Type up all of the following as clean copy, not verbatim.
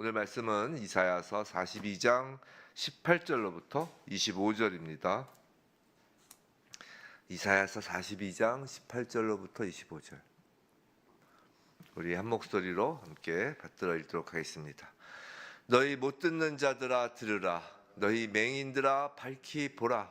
오늘 말씀은 이사야서 42장 18절로부터 25절입니다. 이사야서 42장 18절로부터 25절. 우리 한 목소리로 함께 받들어 읽도록 하겠습니다. 너희 못 듣는 자들아 들으라. 너희 맹인들아 밝히 보라.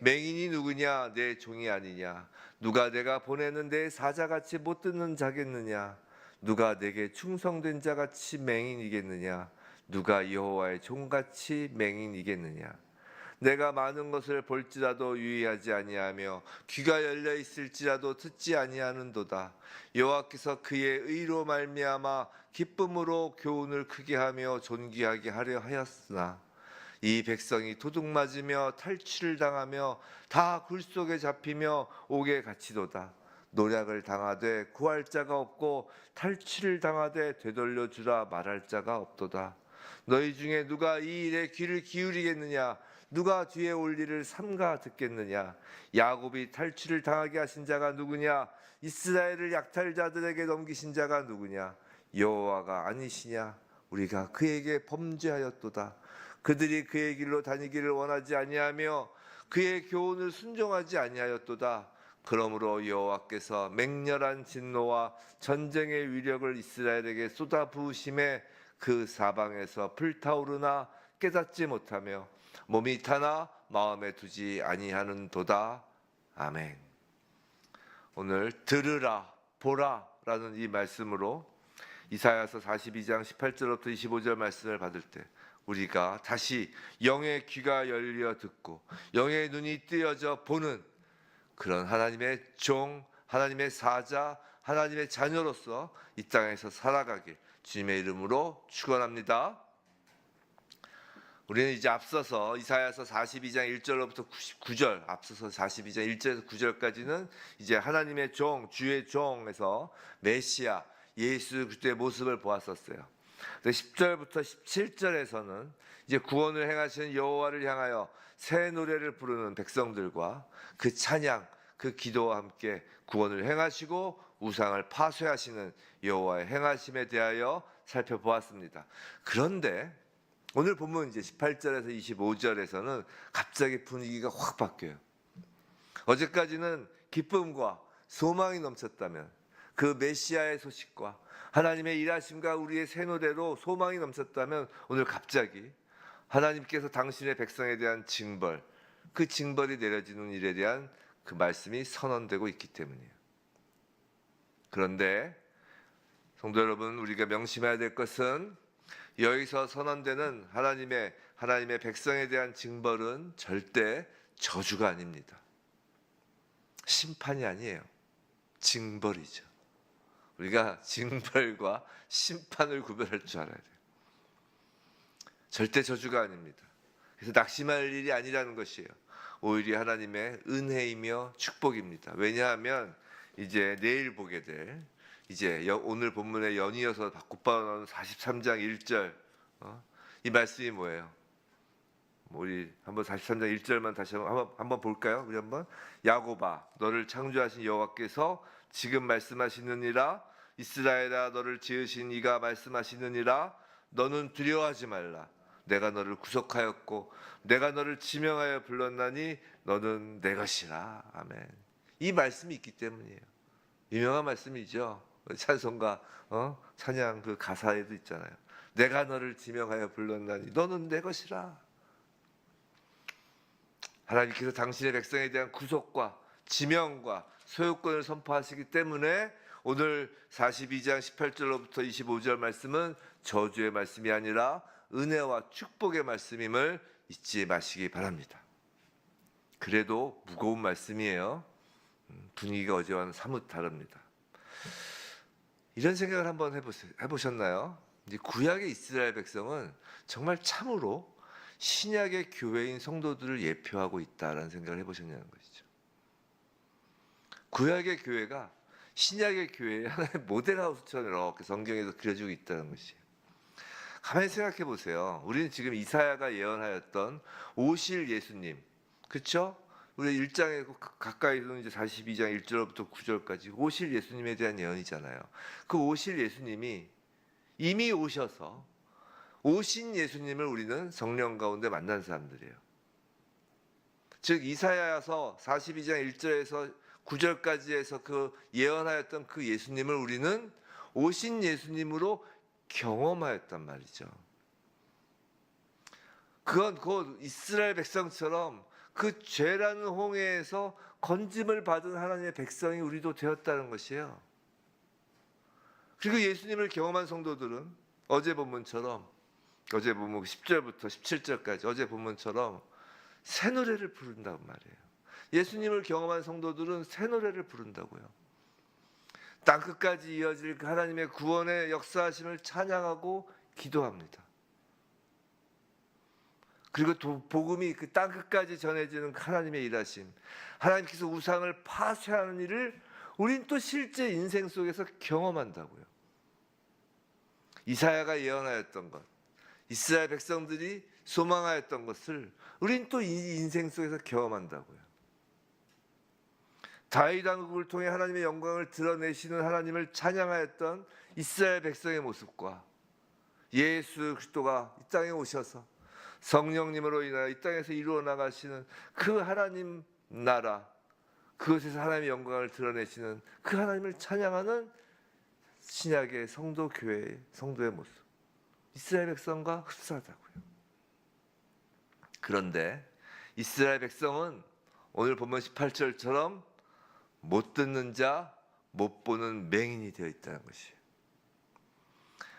맹인이 누구냐? 내 종이 아니냐? 누가 내가 보내는 내 사자같이 못 듣는 자겠느냐? 누가 내게 충성된 자같이 맹인이겠느냐? 누가 여호와의 종같이 맹인이겠느냐? 내가 많은 것을 볼지라도 유의하지 아니하며 귀가 열려 있을지라도 듣지 아니하는도다. 여호와께서 그의 의로 말미암아 기쁨으로 교훈을 크게 하며 존귀하게 하려 하였으나 이 백성이 도둑맞으며 탈취를 당하며 다 굴속에 잡히며 옥에 갇히도다. 노략을 당하되 구할 자가 없고 탈취를 당하되 되돌려 주라 말할 자가 없도다. 너희 중에 누가 이 일에 귀를 기울이겠느냐? 누가 뒤에 올 일을 삼가 듣겠느냐? 야곱이 탈취를 당하게 하신 자가 누구냐? 이스라엘을 약탈자들에게 넘기신 자가 누구냐? 여호와가 아니시냐? 우리가 그에게 범죄하였도다. 그들이 그의 길로 다니기를 원하지 아니하며 그의 교훈을 순종하지 아니하였도다. 그러므로 여호와께서 맹렬한 진노와 전쟁의 위력을 이스라엘에게 쏟아 부으심에 그 사방에서 불타오르나 깨닫지 못하며 몸이 타나 마음에 두지 아니하는도다. 아멘. 오늘 들으라 보라 라는 이 말씀으로 이사야서 42장 18절부터 25절 말씀을 받을 때 우리가 다시 영의 귀가 열려 듣고 영의 눈이 뜨여져 보는 그런 하나님의 종, 하나님의 사자, 하나님의 자녀로서 이 땅에서 살아가길 주님의 이름으로 축원합니다. 우리는 이제 앞서서 이사야서 42장 1절로부터 9절, 앞서서 42장 1절에서 9절까지는 이제 하나님의 종, 주의 종에서 메시아, 예수 그리스도의 모습을 보았었어요. 10절부터 17절에서는 이제 구원을 행하시는 여호와를 향하여 새 노래를 부르는 백성들과 그 찬양, 그 기도와 함께 구원을 행하시고 우상을 파쇄하시는 여호와의 행하심에 대하여 살펴보았습니다. 그런데 오늘 본문 이제 18절에서 25절에서는 갑자기 분위기가 확 바뀌어요. 어제까지는 기쁨과 소망이 넘쳤다면 그 메시아의 소식과 하나님의 일하심과 우리의 새 노래로 소망이 넘쳤다면 오늘 갑자기 하나님께서 당신의 백성에 대한 징벌, 그 징벌이 내려지는 일에 대한 그 말씀이 선언되고 있기 때문이에요. 그런데 성도 여러분, 우리가 명심해야 될 것은 여기서 선언되는 하나님의 백성에 대한 징벌은 절대 저주가 아닙니다. 심판이 아니에요. 징벌이죠. 우리가 징벌과 심판을 구별할 줄 알아야 돼요. 절대 저주가 아닙니다. 그래서 낙심할 일이 아니라는 것이에요. 오히려 하나님의 은혜이며 축복입니다. 왜냐하면 이제 내일 보게 될 이제 오늘 본문에 연이어서 곧바로 43장 1절 이 말씀이 뭐예요? 우리 한번 43장 1절만 다시 한번 볼까요? 우리 한번 야곱아 너를 창조하신 여호와께서 지금 말씀하시느니라 이스라엘아 너를 지으신 이가 말씀하시느니라 너는 두려워하지 말라 내가 너를 구속하였고 내가 너를 지명하여 불렀나니 너는 내 것이라. 아멘. 이 말씀이 있기 때문이에요. 유명한 말씀이죠. 찬송가 찬양 그 가사에도 있잖아요. 내가 너를 지명하여 불렀나니 너는 내 것이라. 하나님께서 당신의 백성에 대한 구속과 지명과 소유권을 선포하시기 때문에 오늘 42장 18절로부터 25절 말씀은 저주의 말씀이 아니라 은혜와 축복의 말씀임을 잊지 마시기 바랍니다. 그래도 무거운 말씀이에요. 분위기가 어제와는 사뭇 다릅니다. 이런 생각을 한번 해보셨나요? 이제 구약의 이스라엘 백성은 정말 참으로 신약의 교회인 성도들을 예표하고 있다라는 생각을 해보셨냐는 것이죠. 구약의 교회가 신약의 교회의 하나의 모델하우스처럼 이렇게 성경에서 그려지고 있다는 것이에요. 가만히 생각해 보세요. 우리는 지금 이사야가 예언하였던 오실 예수님, 그렇죠? 우리 1장에 가까이서는 이제 42장 1절부터 9절까지 오실 예수님에 대한 예언이잖아요. 그 오실 예수님이 이미 오셔서 오신 예수님을 우리는 성령 가운데 만난 사람들이에요. 즉 이사야서 42장 1절에서 9절까지 해서 그 예언하였던 그 예수님을 우리는 오신 예수님으로 경험하였단 말이죠. 그건 곧 이스라엘 백성처럼 그 죄라는 홍해에서 건짐을 받은 하나님의 백성이 우리도 되었다는 것이에요. 그리고 예수님을 경험한 성도들은 어제 본문처럼, 어제 본문 10절부터 17절까지 어제 본문처럼 새 노래를 부른다고 말이에요. 예수님을 경험한 성도들은 새 노래를 부른다고요. 땅끝까지 이어질 하나님의 구원의 역사하심을 찬양하고 기도합니다. 그리고 복음이 그 땅끝까지 전해지는 하나님의 일하심, 하나님께서 우상을 파쇄하는 일을 우린 또 실제 인생 속에서 경험한다고요. 이사야가 예언하였던 것, 이스라엘 백성들이 소망하였던 것을 우린 또 이 인생 속에서 경험한다고요. 다윗 왕국을 통해 하나님의 영광을 드러내시는 하나님을 찬양하였던 이스라엘 백성의 모습과 예수 그리스도가 이 땅에 오셔서 성령님으로 인하여 이 땅에서 이루어 나가시는 그 하나님 나라, 그것에서 하나님의 영광을 드러내시는 그 하나님을 찬양하는 신약의 성도 교회의 성도의 모습, 이스라엘 백성과 흡사하다고요. 그런데 이스라엘 백성은 오늘 본문 18절처럼 못 듣는 자, 못 보는 맹인이 되어 있다는 것이에요.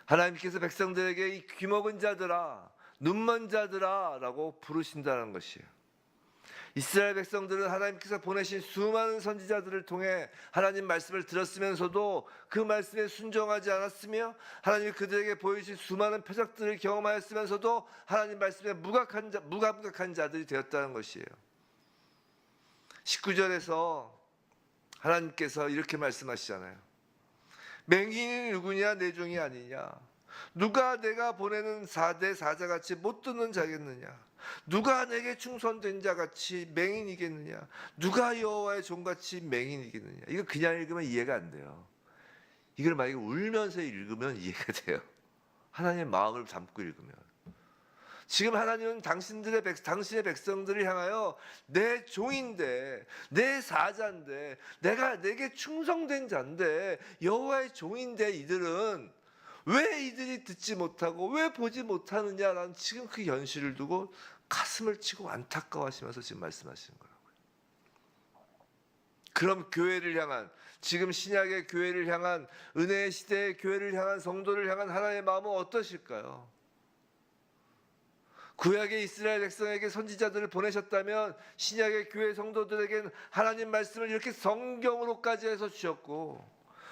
하나님께서 백성들에게 이 귀먹은 자들아, 눈먼 자들아 라고 부르신다는 것이에요. 이스라엘 백성들은 하나님께서 보내신 수많은 선지자들을 통해 하나님 말씀을 들었으면서도 그 말씀에 순종하지 않았으며 하나님이 그들에게 보여주신 수많은 표적들을 경험하였으면서도 하나님 말씀에 무감각한 자들이 되었다는 것이에요. 19절에서 하나님께서 이렇게 말씀하시잖아요. 맹인이 누구냐? 내 종이 아니냐? 누가 내가 보내는 사대 사자같이 못 듣는 자겠느냐? 누가 내게 충성된 자같이 맹인이겠느냐? 누가 여호와의 종같이 맹인이겠느냐? 이거 그냥 읽으면 이해가 안 돼요. 이걸 만약에 울면서 읽으면 이해가 돼요. 하나님의 마음을 담고 읽으면. 지금 하나님은 당신의 백성들을 향하여 내 종인데, 내 사자인데, 내게 충성된 자인데, 여호와의 종인데 이들은 왜 이들이 듣지 못하고 왜 보지 못하느냐라는 지금 그 현실을 두고 가슴을 치고 안타까워하시면서 지금 말씀하시는 거라고요. 그럼 교회를 향한, 지금 신약의 교회를 향한, 은혜의 시대의 교회를 향한, 성도를 향한 하나님의 마음은 어떠실까요? 구약의 이스라엘 백성에게 선지자들을 보내셨다면 신약의 교회 성도들에게는 하나님 말씀을 이렇게 성경으로까지 해서 주셨고,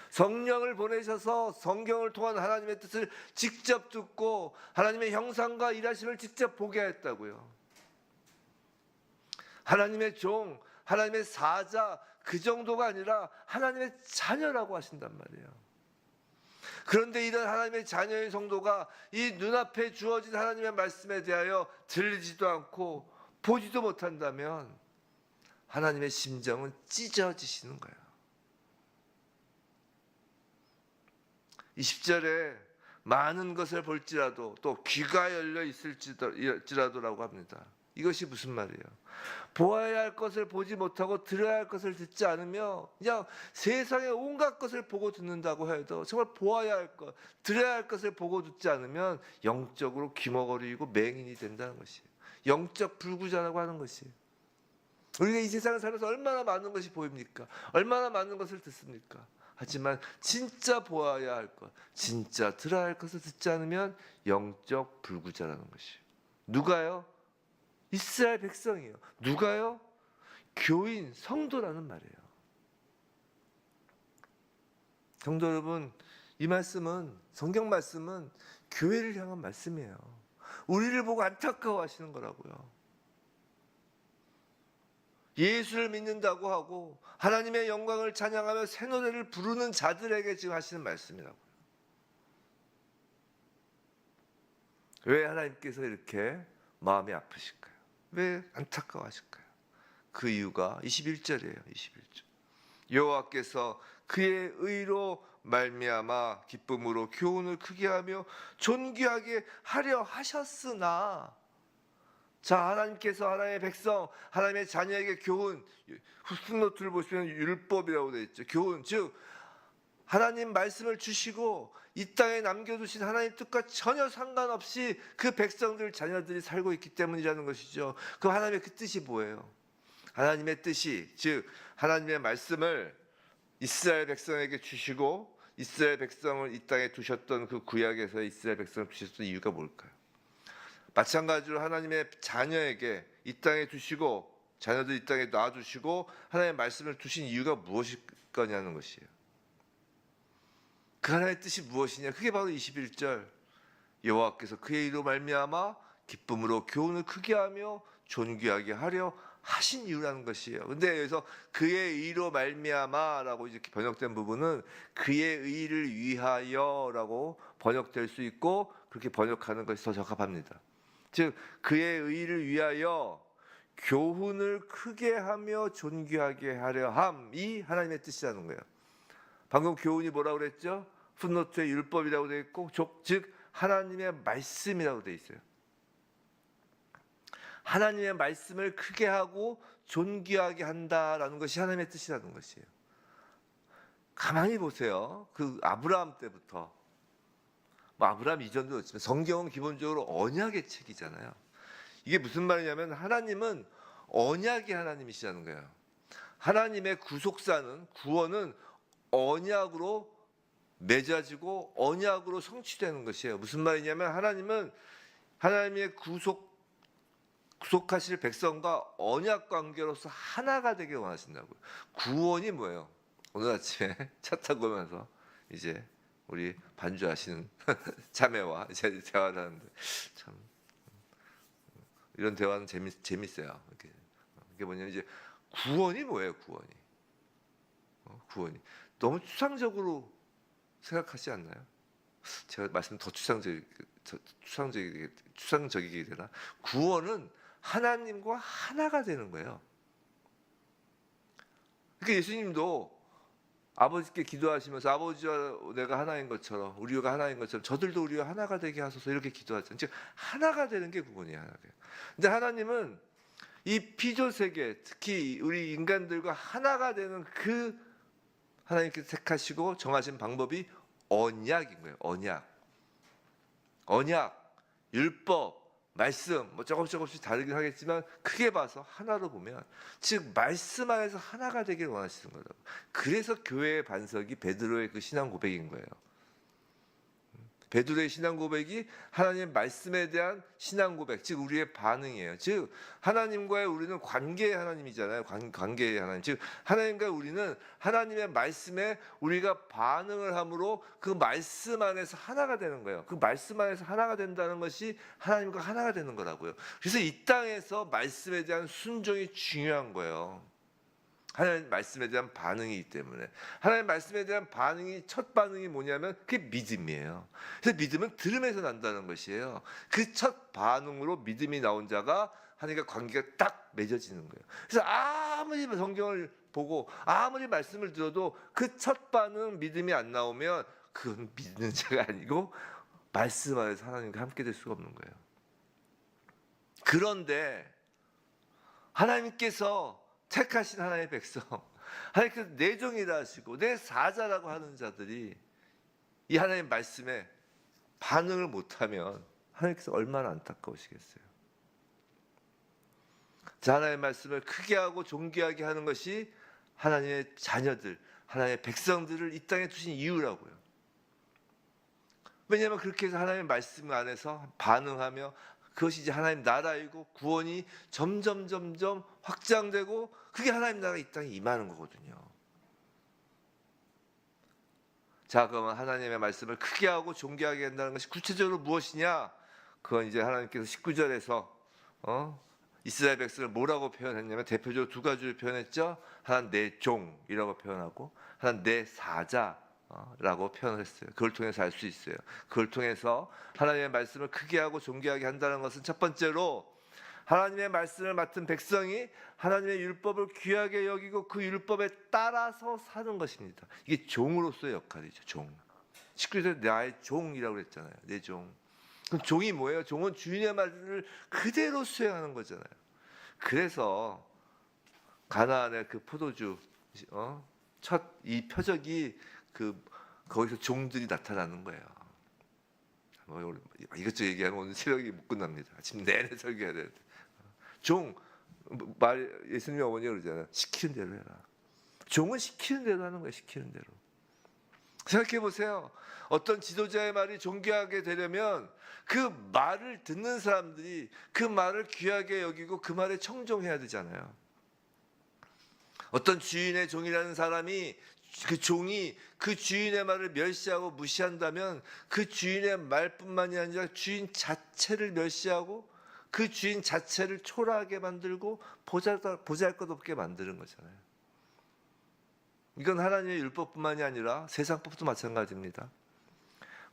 성령을 보내셔서 성경을 통한 하나님의 뜻을 직접 듣고 하나님의 형상과 일하심을 직접 보게 했다고요. 하나님의 종, 하나님의 사자, 그 정도가 아니라 하나님의 자녀라고 하신단 말이에요. 그런데 이런 하나님의 자녀의 성도가 이 눈앞에 주어진 하나님의 말씀에 대하여 들리지도 않고 보지도 못한다면 하나님의 심정은 찢어지시는 거예요. 20절에 많은 것을 볼지라도 또 귀가 열려 있을지라도라고 합니다. 이것이 무슨 말이에요? 보아야 할 것을 보지 못하고 들어야 할 것을 듣지 않으며 그냥 세상의 온갖 것을 보고 듣는다고 해도 정말 보아야 할 것, 들어야 할 것을 보고 듣지 않으면 영적으로 귀머거리고 맹인이 된다는 것이에요. 영적 불구자라고 하는 것이에요. 우리가 이 세상을 살면서 얼마나 많은 것이 보입니까? 얼마나 많은 것을 듣습니까? 하지만 진짜 보아야 할 것, 진짜 들어야 할 것을 듣지 않으면 영적 불구자라는 것이에요. 누가요? 이스라엘 백성이에요. 누가요? 교인, 성도라는 말이에요. 성도 여러분, 이 말씀은, 성경 말씀은 교회를 향한 말씀이에요. 우리를 보고 안타까워하시는 거라고요. 예수를 믿는다고 하고 하나님의 영광을 찬양하며 새 노래를 부르는 자들에게 지금 하시는 말씀이라고요. 왜 하나님께서 이렇게 마음이 아프실까요? 왜 안타까워하실까요? 그 이유가 21절이에요. 21절. 여호와께서 그의 의로 말미암아 기쁨으로 교훈을 크게 하며 존귀하게 하려 하셨으나. 자, 하나님께서 하나님의 백성, 하나님의 자녀에게 교훈, 풋노트를 보시면 율법이라고 되어 있죠. 교훈, 즉 하나님 말씀을 주시고 이 땅에 남겨두신 하나님 뜻과 전혀 상관없이 그 백성들, 자녀들이 살고 있기 때문이라는 것이죠. 그 하나님의 그 뜻이 뭐예요? 하나님의 뜻이, 즉 하나님의 말씀을 이스라엘 백성에게 주시고 이스라엘 백성을 이 땅에 두셨던 그 구약에서 이스라엘 백성을 두셨던 이유가 뭘까요? 마찬가지로 하나님의 자녀에게 이 땅에 두시고 자녀들 이 땅에 놔두시고 하나님의 말씀을 두신 이유가 무엇일 거냐는 것이에요. 그 하나님의 뜻이 무엇이냐? 그게 바로 21절 여호와께서 그의 이로 말미암아 기쁨으로 교훈을 크게 하며 존귀하게 하려 하신 이유라는 것이에요. 근데 여기서 그의 의로 말미암아라고 이렇게 번역된 부분은 그의 의를 위하여라고 번역될 수 있고 그렇게 번역하는 것이 더 적합합니다. 즉 그의 의를 위하여 교훈을 크게 하며 존귀하게 하려 함이 하나님의 뜻이라는 거예요. 방금 교훈이 뭐라고 그랬죠? 풋노트에 율법이라고 되어 있고 즉 하나님의 말씀이라고 되어 있어요. 하나님의 말씀을 크게 하고 존귀하게 한다라는 것이 하나님의 뜻이라는 것이에요. 가만히 보세요. 그 아브라함 때부터 아브라함 이전도 그렇지만 성경은 기본적으로 언약의 책이잖아요. 이게 무슨 말이냐면 하나님은 언약의 하나님이시라는 거예요. 하나님의 구속사는 구원은 언약으로 맺어지고 언약으로 성취되는 것이에요. 무슨 말이냐면 하나님은 하나님의 구속하실 백성과 언약 관계로서 하나가 되길 원하신다고요. 구원이 뭐예요? 오늘 아침에 차 타고 오면서 이제 우리 반주하시는 자매와 이제 대화를 하는데 참 이런 대화는 재밌어요. 이게 뭐냐면 이제 구원이 뭐예요? 구원이 너무 추상적으로 생각하지 않나요? 제가 말씀 더 추상적이게 되나? 구원은 하나님과 하나가 되는 거예요. 그러니까 예수님도 아버지께 기도하시면서 아버지와 내가 하나인 것처럼 우리가 하나인 것처럼 저들도 우리와 하나가 되게 하소서 이렇게 기도하잖아요. 즉 하나가 되는 게 구원이에요. 근데 하나님은 이 피조세계 특히 우리 인간들과 하나가 되는 그 하나님께서 택하시고 정하신 방법이 언약인 거예요. 언약, 율법, 말씀 뭐 조금씩 다르긴 하겠지만 크게 봐서 하나로 보면 즉 말씀 안에서 하나가 되길 원하시는 거라고. 그래서 교회의 반석이 베드로의 그 신앙 고백인 거예요. 베드로의 신앙 고백이 하나님의 말씀에 대한 신앙 고백, 즉 우리의 반응이에요. 즉 하나님과의 우리는 관계의 하나님이잖아요. 관계의 하나님. 즉 하나님과 우리는 하나님의 말씀에 우리가 반응을 함으로 그 말씀 안에서 하나가 되는 거예요. 그 말씀 안에서 하나가 된다는 것이 하나님과 하나가 되는 거라고요. 그래서 이 땅에서 말씀에 대한 순종이 중요한 거예요. 하나님 말씀에 대한 반응이기 때문에 하나님 말씀에 대한 반응이 첫 반응이 뭐냐면 그게 믿음이에요. 그래서 믿음은 들음에서 난다는 것이에요. 그 첫 반응으로 믿음이 나온 자가 하나님과 관계가 딱 맺어지는 거예요. 그래서 아무리 성경을 보고 아무리 말씀을 들어도 그 첫 반응 믿음이 안 나오면 그건 믿는 자가 아니고 말씀 안에서 하나님과 함께 될 수가 없는 거예요. 그런데 하나님께서 택하신 하나님의 백성, 하나님께서 내 종이라 하시고 내 사자라고 하는 자들이 이 하나님의 말씀에 반응을 못하면 하나님께서 얼마나 안타까우시겠어요. 자, 하나님의 말씀을 크게 하고 존귀하게 하는 것이 하나님의 자녀들, 하나님의 백성들을 이 땅에 두신 이유라고요. 왜냐하면 그렇게 해서 하나님의 말씀 안에서 반응하며 그것이 이제 하나님 나라이고 구원이 점점 확장되고 그게 하나님 나라가 이 땅에 임하는 거거든요. 자, 그러면 하나님의 말씀을 크게 하고 존귀하게 한다는 것이 구체적으로 무엇이냐? 그건 이제 하나님께서 19절에서 이스라엘 백성을 뭐라고 표현했냐면 대표적으로 두 가지를 표현했죠. 하나는 내 종이라고 표현하고 하나는 내 사자라고 표현했어요. 그걸 통해서 알 수 있어요. 그걸 통해서 하나님의 말씀을 크게 하고 존귀하게 한다는 것은 첫 번째로 하나님의 말씀을 맡은 백성이 하나님의 율법을 귀하게 여기고 그 율법에 따라서 사는 것입니다. 이게 종으로서의 역할이죠. 종. 19절에 나의 종이라고 그랬잖아요. 내 종. 그럼 종이 뭐예요? 종은 주인의 말을 그대로 수행하는 거잖아요. 그래서 가나안의 그 포도주 첫 이 표적이 거기서 종들이 나타나는 거예요. 이것저것 얘기하면 오늘 새벽이 못 끝납니다. 아침 내내 설교해야 되는데. 종, 예수님의 어머니가 그러잖아요. 시키는 대로 해라. 종은 시키는 대로 하는 거예요. 시키는 대로. 생각해 보세요. 어떤 지도자의 말이 존귀하게 되려면 그 말을 듣는 사람들이 그 말을 귀하게 여기고 그 말에 청종해야 되잖아요. 어떤 주인의 종이라는 사람이 그 종이 그 주인의 말을 멸시하고 무시한다면 그 주인의 말뿐만이 아니라 주인 자체를 멸시하고 그 주인 자체를 초라하게 만들고 보잘것없게 만드는 거잖아요. 이건 하나님의 율법뿐만이 아니라 세상 법도 마찬가지입니다.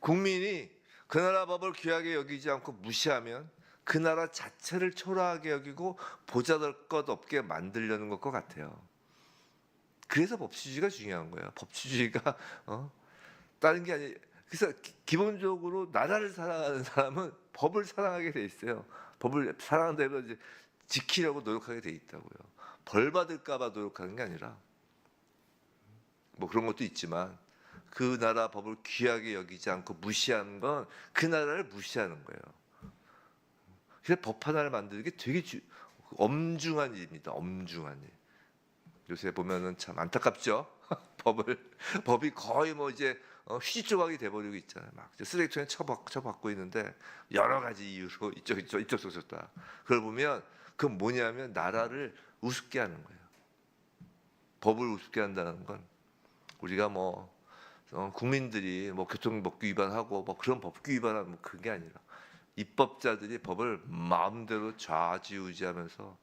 국민이 그 나라 법을 귀하게 여기지 않고 무시하면 그 나라 자체를 초라하게 여기고 보잘것없게 만들려는 것과 같아요. 그래서 법치주의가 중요한 거예요. 법치주의가 다른 게 아니에요. 그래서 기본적으로 나라를 사랑하는 사람은 법을 사랑하게 돼 있어요. 법을 사랑하는 대로 이제 지키려고 노력하게 돼 있다고요. 벌 받을까봐 노력하는 게 아니라 뭐 그런 것도 있지만 그 나라 법을 귀하게 여기지 않고 무시하는 건 그 나라를 무시하는 거예요. 그래서 법 하나를 만드는 게 되게 엄중한 일입니다. 엄중한 일. 요새 보면은 참 안타깝죠. 법이 거의 뭐 이제 휘지 조각이 돼버리고 있잖아요. 막 쓰레기통에 쳐박고 있는데 여러 가지 이유로 이쪽 쏟았다. 그걸 보면 그건 뭐냐면 나라를 우습게 하는 거예요. 법을 우습게 한다는 건 우리가 뭐 국민들이 뭐 교통법규 위반하고 뭐 그런 법규 위반하면 그게 아니라 입법자들이 법을 마음대로 좌지우지하면서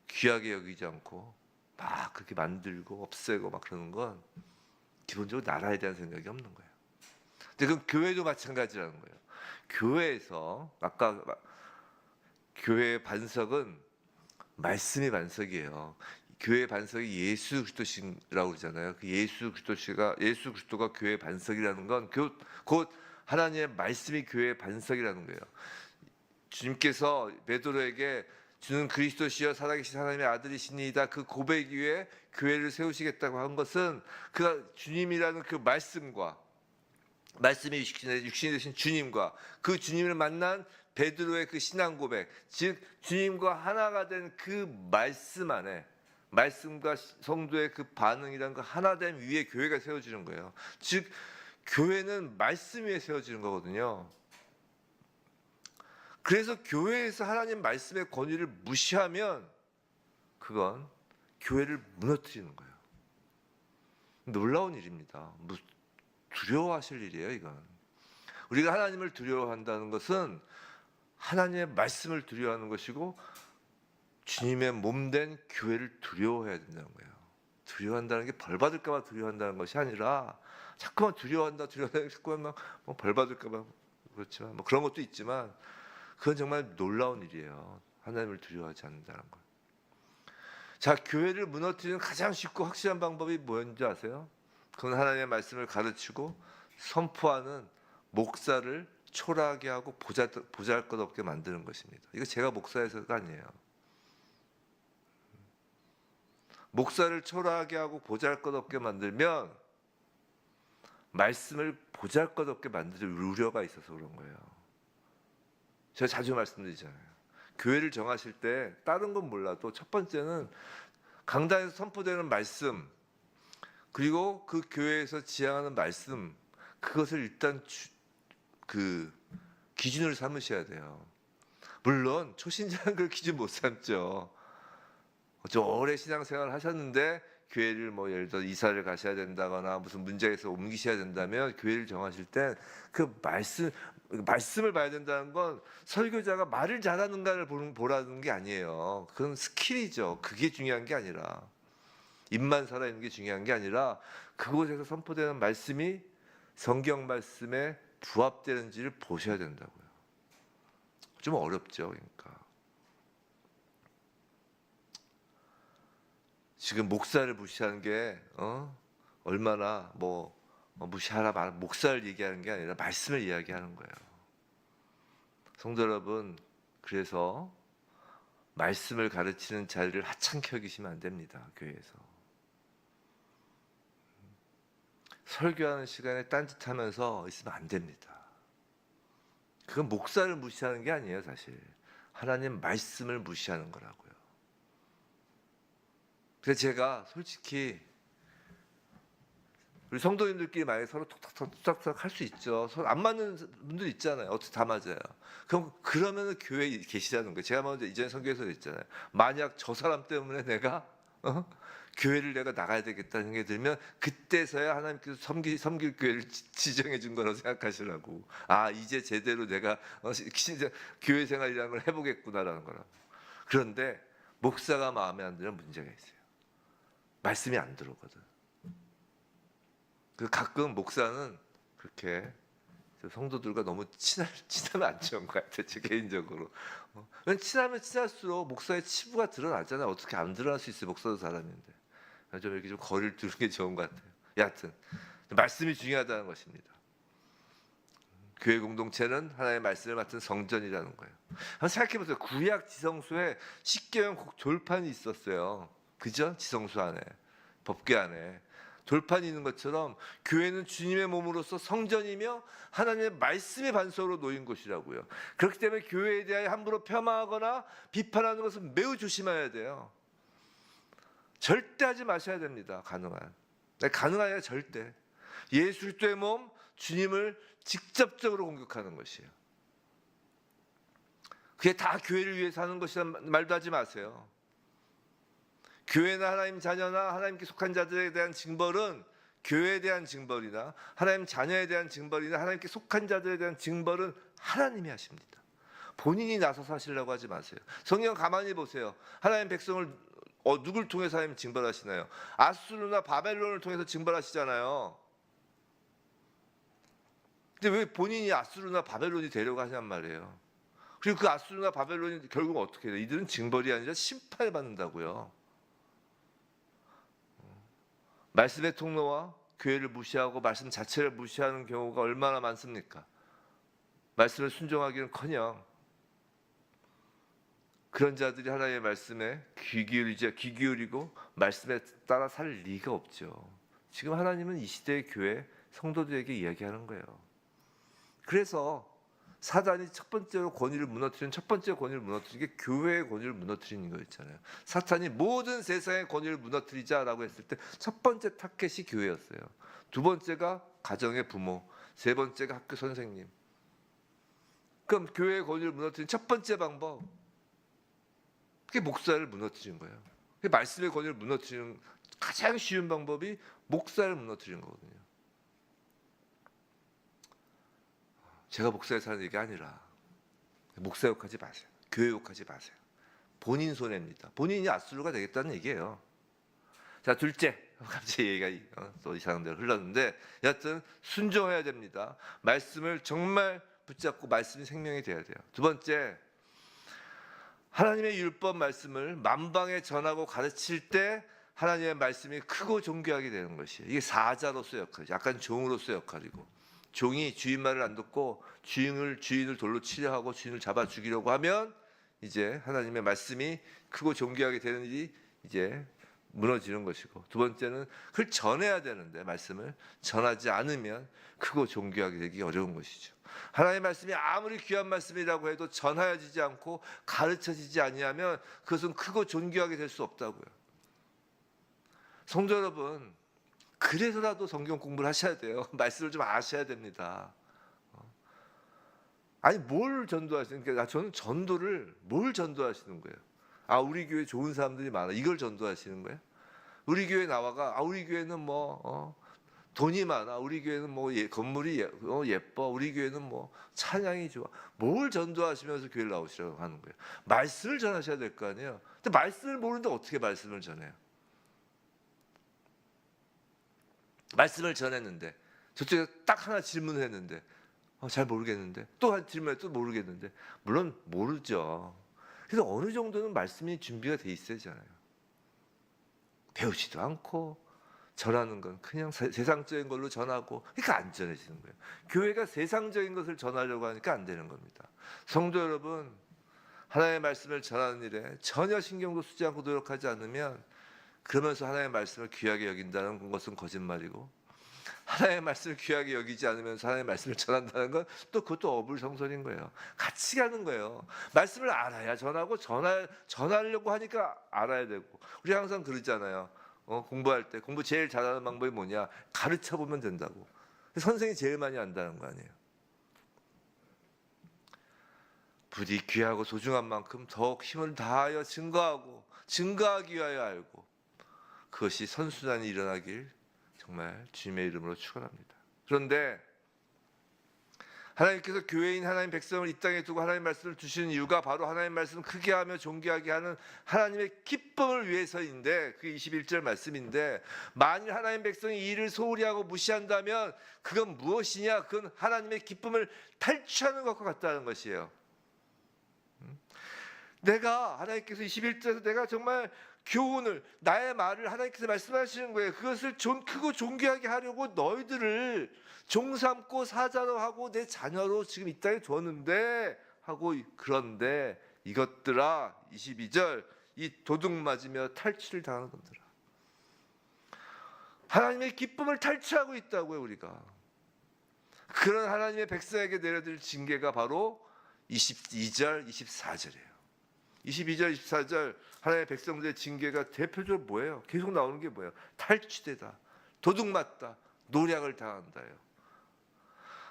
귀하게 여기지 않고 막 그렇게 만들고 없애고 막 그러는 건 기본적으로 나라에 대한 생각이 없는 거예요. 근데 그건 교회도 마찬가지라는 거예요. 교회에서 아까 교회의 반석은 말씀의 반석이에요. 교회의 반석이 예수 그리스도시라고 그러잖아요. 그 예수 그리스도가 교회의 반석이라는 건 곧 하나님의 말씀이 교회의 반석이라는 거예요. 주님께서 베드로에게 주는 그리스도시여 살아계신 하나님의 아들이시니이다 그 고백 위에 교회를 세우시겠다고 한 것은 그가 주님이라는 그 말씀과 말씀이 육신이 되신 주님과 그 주님을 만난 베드로의 그 신앙 고백, 즉 주님과 하나가 된 그 말씀 안에 말씀과 성도의 그 반응이란 그 하나됨 위에 교회가 세워지는 거예요. 즉 교회는 말씀 위에 세워지는 거거든요. 그래서 교회에서 하나님 말씀의 권위를 무시하면 그건 교회를 무너뜨리는 거예요. 놀라운 일입니다. 두려워하실 일이에요, 이건. 우리가 하나님을 두려워한다는 것은 하나님의 말씀을 두려워하는 것이고 주님의 몸된 교회를 두려워해야 된다는 거예요. 두려워한다는 게 벌 받을까 봐 두려워한다는 것이 아니라 자꾸만 두려워한다 자꾸만 뭐 벌 받을까 봐 그렇지만 뭐 그런 것도 있지만 그건 정말 놀라운 일이에요. 하나님을 두려워하지 않는다는 것. 자, 교회를 무너뜨리는 가장 쉽고 확실한 방법이 뭐였는지 아세요? 그건 하나님의 말씀을 가르치고 선포하는 목사를 초라하게 하고 보잘것없게 만드는 것입니다. 이거 제가 목사에서가 아니에요. 목사를 초라하게 하고 보잘것없게 만들면 말씀을 보잘것없게 만들 우려가 있어서 그런 거예요. 제가 자주 말씀드리잖아요. 교회를 정하실 때 다른 건 몰라도 첫 번째는 강단에서 선포되는 말씀 그리고 그 교회에서 지향하는 말씀 그것을 일단 그 기준으로 삼으셔야 돼요. 물론 초신자는 그 기준 못 삼죠. 좀 오래 신앙생활을 하셨는데 교회를 뭐 예를 들어 이사를 가셔야 된다거나 무슨 문제가 있어 옮기셔야 된다면 교회를 정하실 때 그 말씀을 봐야 된다는 건 설교자가 말을 잘하는가를 보라는 게 아니에요. 그건 스킬이죠. 그게 중요한 게 아니라 입만 살아있는 게 중요한 게 아니라 그곳에서 선포되는 말씀이 성경 말씀에 부합되는지를 보셔야 된다고요. 좀 어렵죠. 그러니까 지금 목사를 무시하는 게 얼마나 무시하라 말 목사를 얘기하는 게 아니라 말씀을 이야기하는 거예요. 성도 여러분, 그래서 말씀을 가르치는 자리를 하찮게 여기시면 안 됩니다. 교회에서 설교하는 시간에 딴짓하면서 있으면 안 됩니다. 그건 목사를 무시하는 게 아니에요. 사실 하나님 말씀을 무시하는 거라고요. 그래서 제가 솔직히 우리 성도님들끼리 만약에 서로 톡탁 할 수 있죠. 서로 안 맞는 분들 있잖아요. 어떻게 다 맞아요. 그러면은 교회에 계시라는 거예요. 제가 먼저 이전에 선교에서 했잖아요. 만약 저 사람 때문에 내가 교회를 내가 나가야 되겠다는 생각이 들면 그때서야 하나님께서 섬길 교회를 지정해 준 거라고 생각하시라고. 아, 이제 제대로 내가 교회 생활이라는 걸 해보겠구나라는 거라고. 그런데 목사가 마음에 안 들면 문제가 있어요. 말씀이 안 들어오거든. 가끔 목사는 그렇게 성도들과 너무 친하면 안 좋은 것 같아요. 제 개인적으로. 친하면 친할수록 목사의 치부가 드러나잖아요. 어떻게 안 드러날 수 있어요. 목사도 사람인데. 좀 이렇게 좀 거리를 두는 게 좋은 것 같아요. 여하튼 말씀이 중요하다는 것입니다. 교회 공동체는 하나님의 말씀을 맡은 성전이라는 거예요. 한번 생각해보세요. 구약 지성소에 십계명 돌판이 있었어요. 그죠? 지성소 안에, 법궤 안에 돌판이 있는 것처럼 교회는 주님의 몸으로서 성전이며 하나님의 말씀의 반석으로 놓인 곳이라고요. 그렇기 때문에 교회에 대하여 함부로 폄하하거나 비판하는 것은 매우 조심해야 돼요. 절대 하지 마셔야 됩니다. 가능한 아니라 절대. 예수 그리스도의 몸 주님을 직접적으로 공격하는 것이에요. 그게 다 교회를 위해서 하는 것이란 말도 하지 마세요. 교회나 하나님 자녀나 하나님께 속한 자들에 대한 징벌은 교회에 대한 징벌이나 하나님 자녀에 대한 징벌이나 하나님께 속한 자들에 대한 징벌은 하나님이 하십니다. 본인이 나서서 하시려고 하지 마세요. 성경 가만히 보세요. 하나님 백성을 누굴 통해서 하나님 징벌하시나요? 아수르나 바벨론을 통해서 징벌하시잖아요. 근데 왜 본인이 아수르나 바벨론이 되려고 하냔 말이에요. 그리고 그 아수르나 바벨론이 결국 어떻게 해요? 이들은 징벌이 아니라 심판을 받는다고요. 말씀의 통로와 교회를 무시하고 말씀 자체를 무시하는 경우가 얼마나 많습니까? 말씀을 순종하기는커녕 그런 자들이 하나님의 말씀에 귀 기울이고 말씀에 따라 살 리가 없죠. 지금 하나님은 이 시대의 교회 성도들에게 이야기하는 거예요. 그래서 사단이 첫 번째 권위를 무너뜨리는 게 교회의 권위를 무너뜨리는 거였잖아요. 사탄이 모든 세상의 권위를 무너뜨리자라고 했을 때 첫 번째 타겟이 교회였어요. 두 번째가 가정의 부모, 세 번째가 학교 선생님. 그럼 교회의 권위를 무너뜨리는 첫 번째 방법, 그게 목사를 무너뜨리는 거예요. 말씀의 권위를 무너뜨리는 가장 쉬운 방법이 목사를 무너뜨리는 거거든요. 제가 목사에서 하는 얘기 아니라 목사 욕하지 마세요. 교회 욕하지 마세요. 본인 손해입니다. 본인이 아수르가 되겠다는 얘기예요. 자, 둘째, 갑자기 얘기가 또 이상한 데로 흘렀는데 여하튼 순종해야 됩니다. 말씀을 정말 붙잡고 말씀이 생명이 돼야 돼요. 두 번째, 하나님의 율법 말씀을 만방에 전하고 가르칠 때 하나님의 말씀이 크고 존귀하게 되는 것이에요. 이게 사자로서의 역할이죠. 약간 종으로서의 역할이고, 종이 주인 말을 안 듣고 주인을 돌로 치려 하고 주인을 잡아 죽이려고 하면 이제 하나님의 말씀이 크고 존귀하게 되는 일이 이제 무너지는 것이고, 두 번째는 그걸 전해야 되는데 말씀을 전하지 않으면 크고 존귀하게 되기 어려운 것이죠. 하나님의 말씀이 아무리 귀한 말씀이라고 해도 전하여지지 않고 가르쳐지지 아니하면 그것은 크고 존귀하게 될 수 없다고요. 성도 여러분, 그래서라도 성경 공부를 하셔야 돼요. 말씀을 좀 아셔야 됩니다. 아니 뭘 전도하시는 거예요? 저는 전도를 뭘 전도하시는 거예요? 아, 우리 교회 좋은 사람들이 많아, 이걸 전도하시는 거예요? 우리 교회 나와가 우리 교회는 돈이 많아, 우리 교회는 건물이 예뻐, 우리 교회는 찬양이 좋아, 뭘 전도하시면서 교회를 나오시라고 하는 거예요? 말씀을 전하셔야 될 거 아니에요. 근데 말씀을 모르는데 어떻게 말씀을 전해요? 말씀을 전했는데 저쪽에 딱 하나 질문을 했는데 잘 모르겠는데. 또 한 질문에 또 모르겠는데. 물론 모르죠. 그래서 어느 정도는 말씀이 준비가 돼 있어야잖아요. 배우지도 않고 전하는 건 그냥 세상적인 걸로 전하고, 그러니까 안 전해지는 거예요. 교회가 세상적인 것을 전하려고 하니까 안 되는 겁니다. 성도 여러분, 하나님의 말씀을 전하는 일에 전혀 신경도 쓰지 않고 노력하지 않으면, 그러면서 하나님의 말씀을 귀하게 여긴다는 것은 거짓말이고, 하나님의 말씀을 귀하게 여기지 않으면서 하나님의 말씀을 전한다는 건 또 그것도 어불성설인 거예요. 같이 가는 거예요. 말씀을 알아야 전하고, 전하려고 하니까 알아야 되고. 우리 항상 그러잖아요. 공부할 때 공부 제일 잘하는 방법이 뭐냐? 가르쳐 보면 된다고. 선생이 제일 많이 안다는 거 아니에요. 부디 귀하고 소중한 만큼 더욱 힘을 다하여 증거하기 위하여 알고, 그것이 선순환이 일어나길 정말 주님의 이름으로 축원합니다. 그런데 하나님께서 교회인 하나님 백성을 이 땅에 두고 하나님 말씀을 주시는 이유가 바로 하나님 말씀을 크게 하며 존귀하게 하는 하나님의 기쁨을 위해서인데, 그게 21절 말씀인데, 만일 하나님 백성이 이 일을 소홀히 하고 무시한다면 그건 무엇이냐? 그건 하나님의 기쁨을 탈취하는 것과 같다는 것이에요. 내가 하나님께서 21절에서 내가 정말 교훈을, 나의 말을 하나님께서 말씀하시는 거예요. 그것을 크고 존귀하게 하려고 너희들을 종삼고 사자로 하고 내 자녀로 지금 이 땅에 줬는데 하고, 그런데 이것들아, 22절, 이 도둑 맞으며 탈취를 당하는 것들아. 하나님의 기쁨을 탈취하고 있다고요, 우리가. 그런 하나님의 백성에게 내려질 징계가 바로 22절, 24절이에요. 22절, 24절 하나님의 백성들의 징계가 대표적으로 뭐예요? 계속 나오는 게 뭐예요? 탈취되다, 도둑맞다, 노략을 당한다예요.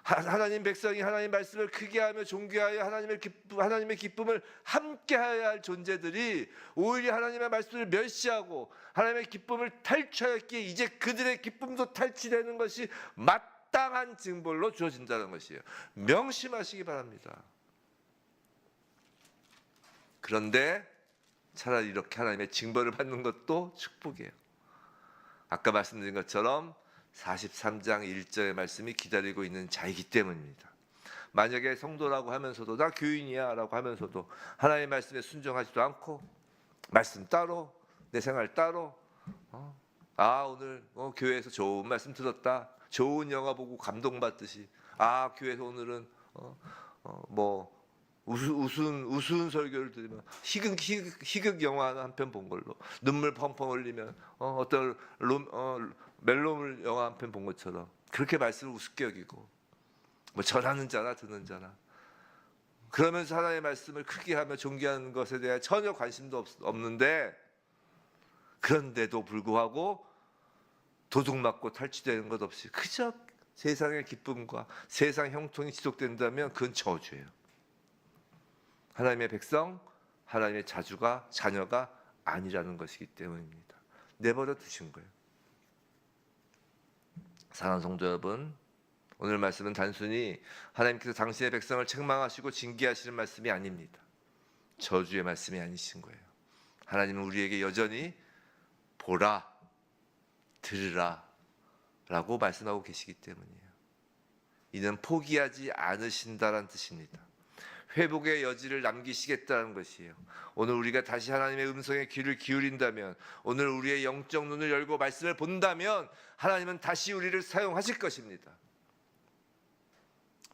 하나님 백성이 하나님 말씀을 크게 하며 존귀하여 하나님의 기쁨을 함께하여야 할 존재들이 오히려 하나님의 말씀을 멸시하고 하나님의 기쁨을 탈취하였기에 이제 그들의 기쁨도 탈취되는 것이 마땅한 징벌로 주어진다는 것이에요. 명심하시기 바랍니다. 그런데 차라리 이렇게 하나님의 징벌을 받는 것도 축복이에요. 아까 말씀드린 것처럼 43장 1절의 말씀이 기다리고 있는 자이기 때문입니다. 만약에 성도라고 하면서도, 나 교인이야 라고 하면서도 하나님의 말씀에 순종하지도 않고, 말씀 따로, 내 생활 따로, 오늘 교회에서 좋은 말씀 들었다, 좋은 영화 보고 감동받듯이, 교회에서 오늘은 우스운 설교를 들으면 희극 영화 한 편 본 걸로 눈물 펑펑 흘리면 어떤 멜로물 영화 한 편 본 것처럼 그렇게 말씀을 우습게 여기고, 전하는 자나 듣는 자나, 그러면서 하나님의 말씀을 크게 하며 존귀하는 것에 대해 전혀 관심도 없는데, 그런데도 불구하고 도둑맞고 탈취되는 것 없이 그저 세상의 기쁨과 세상 형통이 지속된다면 그건 저주예요. 하나님의 백성, 하나님의 자녀가 아니라는 것이기 때문입니다. 내버려 두신 거예요. 사랑하는 성도 여러분, 오늘 말씀은 단순히 하나님께서 당신의 백성을 책망하시고 징계하시는 말씀이 아닙니다. 저주의 말씀이 아니신 거예요. 하나님은 우리에게 여전히 보라, 들으라 라고 말씀하고 계시기 때문이에요. 이는 포기하지 않으신다라는 뜻입니다. 회복의 여지를 남기시겠다는 것이에요. 오늘 우리가 다시 하나님의 음성에 귀를 기울인다면, 오늘 우리의 영적 눈을 열고 말씀을 본다면 하나님은 다시 우리를 사용하실 것입니다.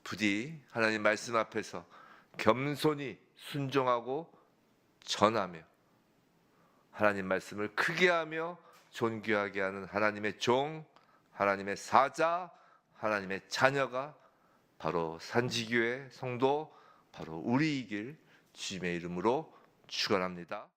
부디 하나님 말씀 앞에서 겸손히 순종하고 전하며 하나님 말씀을 크게 하며 존귀하게 하는 하나님의 종, 하나님의 사자, 하나님의 자녀가 바로 산지교회 성도, 바로 우리이길 주님의 이름으로 축원합니다.